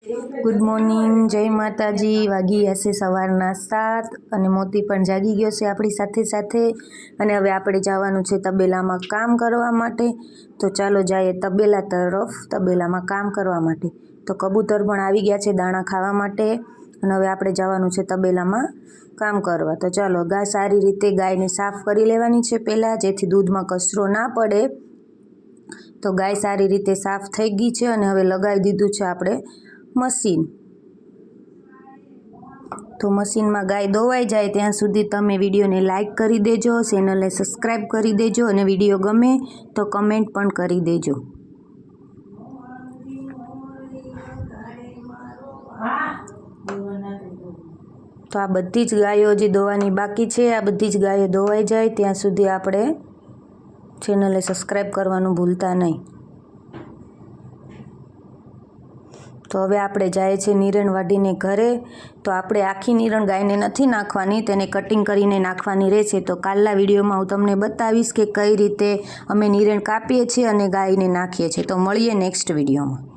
Good morning, જય માતાજી। વાગી હશે સવારના 7 અને મોતી પણ જાગી ગયો છે આપણી સાથે સાથે। અને હવે આપણે જવાનું છે તબેલામાં કામ કરવા માટે। તો ચાલો જઈએ તબેલા તરફ, તબેલામાં કામ કરવા માટે। તો કબૂતર પણ આવી ગયા છે દાણા ખાવા માટે અને હવે આપણે જવાનું છે તબેલામાં કામ કરવા। તો ચાલો સારી રીતે ગાયને સાફ કરી લેવાની છે પહેલાં, જેથી દૂધમાં કચરો ના પડે। તો ગાય સારી રીતે સાફ થઈ ગઈ છે અને હવે લગાવી દીધું છે આપણે મશીન। તો મશીનમાં ગાય દોવાઈ જાય ત્યાં સુધી તમે વિડીયોને લાઇક કરી દેજો, ચેનલને સબસ્ક્રાઈબ કરી દેજો અને વિડીયો ગમે તો કમેન્ટ પણ કરી દેજો। તો આ બધી જ ગાયો હજી દોવાની બાકી છે। આ બધી જ ગાયો દોવાઈ જાય ત્યાં સુધી આપણે ચેનલને સબસ્ક્રાઈબ કરવાનું ભૂલતા નહીં। તો હવે આપણે જાય છે નિરણ વાઢીને ઘરે। તો આપણે આખી નિરણ ગાયને નથી નાખવાની, તેને કટિંગ કરીને નાખવાની રહેશે। તો કાલના વિડીયોમાં હું તમને બતાવીશ કે કઈ રીતે અમે નિરણ કાપીએ છીએ અને ગાયને નાખીએ છીએ। તો મળીએ નેક્સ્ટ વિડીયોમાં।